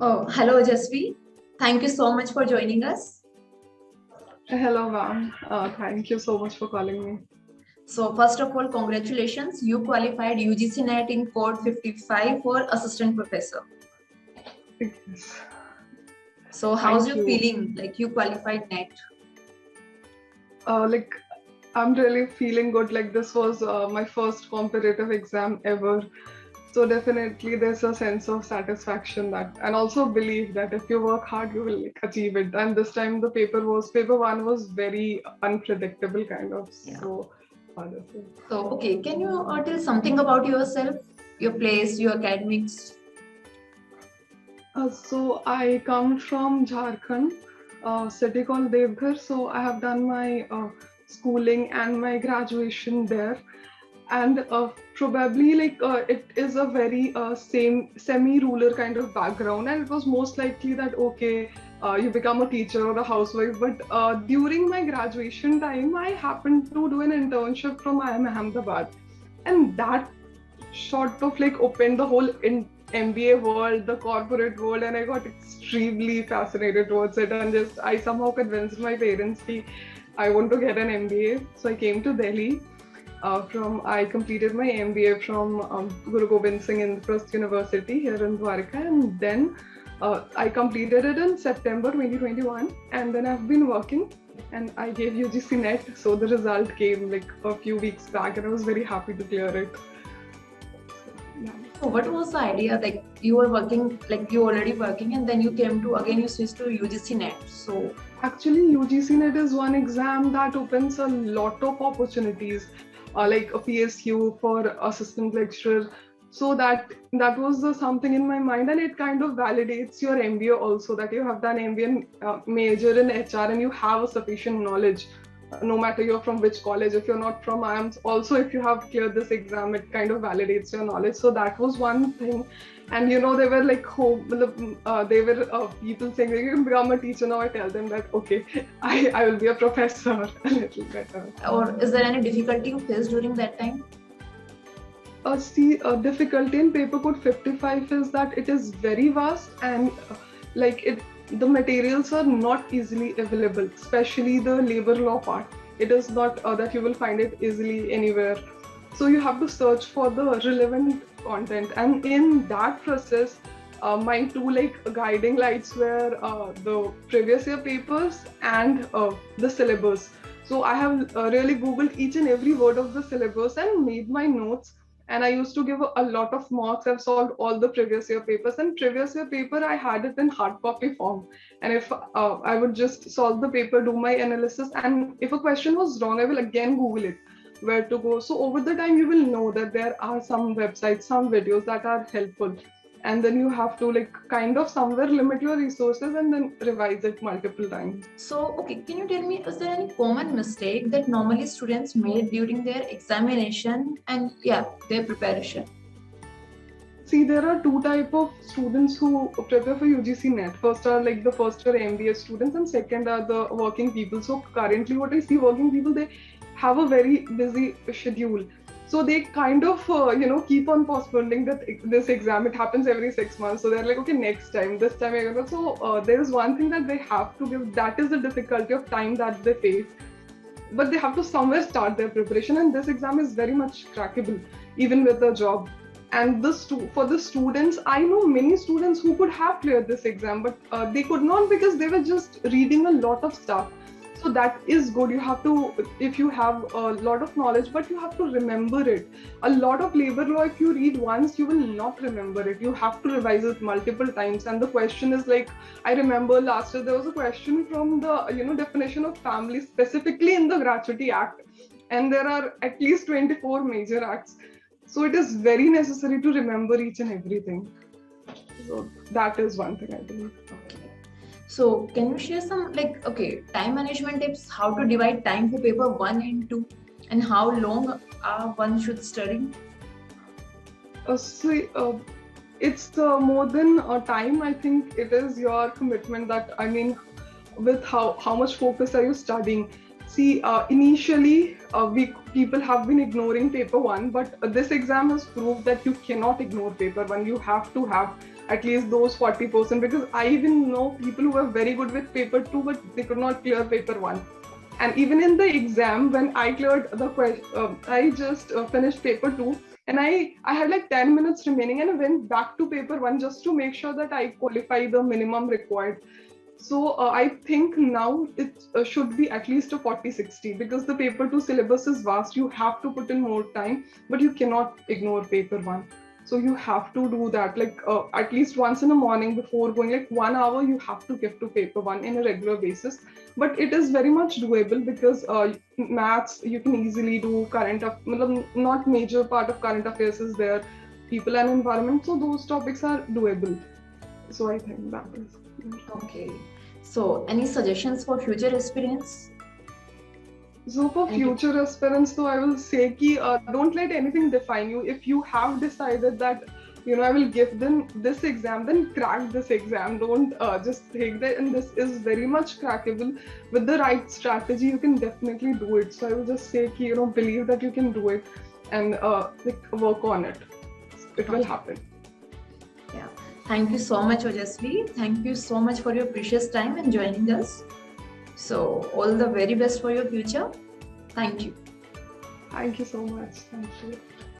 Oh, hello, Ojuswi. Thank you so much for joining us. Hello, ma'am. Thank you so much for calling me. So, first of all, congratulations. You qualified UGC NET in Code 55 for Assistant Professor. Yes. So, how's Thank your you. feeling? Like you qualified NET? I'm really feeling good. Like this was my first competitive exam ever. So definitely there's a sense of satisfaction that, and also belief that if you work hard, you will achieve it. And this time the paper one was very unpredictable kind of. Yeah. So wonderful. So, okay, can you tell something about yourself, your place, your academics? So I come from Jharkhand, city called Devghar. So I have done my schooling and my graduation there. And probably it is a very same semi-rural kind of background, and it was most likely that okay, you become a teacher or a housewife. But during my graduation time, I happened to do an internship from IIM Ahmedabad, and that sort of opened the whole MBA world, the corporate world, and I got extremely fascinated towards it. And just I somehow convinced my parents that I want to get an MBA. So I came to Delhi. I completed my MBA from Guru Gobind Singh Indraprasth University here in Dwarka, and then I completed it in September 2021, and then I've been working, and I gave UGC NET, so the result came like a few weeks back, and I was very happy to clear it. So, what was the idea? Like you were working, like you already working, and then you came to again you switched to UGC NET. So actually, UGC NET is one exam that opens a lot of opportunities, like a PSU for assistant lecturer. So that was something in my mind, and it kind of validates your MBA also, that you have done MBA major in HR and you have a sufficient knowledge. No matter you're from which college, if you're not from IIMS, also if you have cleared this exam, it kind of validates your knowledge. So that was one thing. And they were like they were people saying you can become a teacher. Now I tell them that okay, I will be a professor a little better. or is there any difficulty you faced during that time? Difficulty in paper code 55 is that it is very vast, and the materials are not easily available, especially the labor law part. It is not that you will find it easily anywhere. So you have to search for the relevant content, and in that process, my two guiding lights were the previous year papers and the syllabus. So I have really googled each and every word of the syllabus and made my notes. And I used to give a lot of mocks. I've solved all the previous year papers, and previous year paper I had it in hard copy form. And if I would just solve the paper, do my analysis, and if a question was wrong, I will again Google it where to go. So over the time, you will know that there are some websites, some videos that are helpful. And then you have to kind of somewhere limit your resources and then revise it multiple times. So, okay, can you tell me, is there any common mistake that normally students made during their examination and their preparation? See, there are two type of students who prepare for UGC NET. First are the first year MBA students, and second are the working people. So currently what I see, working people, they have a very busy schedule. So they kind of, keep on postponing this exam. It happens every 6 months. So they're like, okay, next time, this time I'm gonna. So there is one thing that they have to give. That is the difficulty of time that they face. But they have to somewhere start their preparation, and this exam is very much crackable, even with a job. And for the students, I know many students who could have cleared this exam, but they could not because they were just reading a lot of stuff. So that is good. You have to, if you have a lot of knowledge, but you have to remember it. A lot of labor law, if you read once, you will not remember it. You have to revise it multiple times. And the question is I remember last year there was a question from the definition of family specifically in the Gratuity Act, and there are at least 24 major acts. So it is very necessary to remember each and everything. So that is one thing I believe. Okay. So can you share some time management tips, how to divide time for paper 1 and 2, and how long one should study? It's more than time. I think it is your commitment that, with how much focus are you studying. See, initially, people have been ignoring paper 1, but this exam has proved that you cannot ignore paper 1. You have to have at least those 40%, because I even know people who were very good with paper 2, but they could not clear paper 1. And even in the exam, when I cleared the question, I just finished paper 2, and I had like 10 minutes remaining, and I went back to paper 1 just to make sure that I qualify the minimum required. So I think now it should be at least a 40-60, because the paper 2 syllabus is vast. You have to put in more time, but you cannot ignore paper 1. So you have to do that, like at least once in the morning before going, like 1 hour you have to give to paper 1 in a regular basis. But it is very much doable, because maths you can easily do, not major part of current affairs is there, people and environment, so those topics are doable. So I think that is. Okay. So any suggestions for future aspirants? So for future aspirants, though, I will say ki, don't let anything define you. If you have decided that, I will give them this exam, then crack this exam. Don't just take that. And this is very much crackable. With the right strategy, you can definitely do it. So I will just say ki, believe that you can do it, and work on it. It will happen. Yeah. Thank you so much, Ojuswi. Thank you so much for your precious time and joining us. So all the very best for your future. Thank you. Thank you so much. Thank you.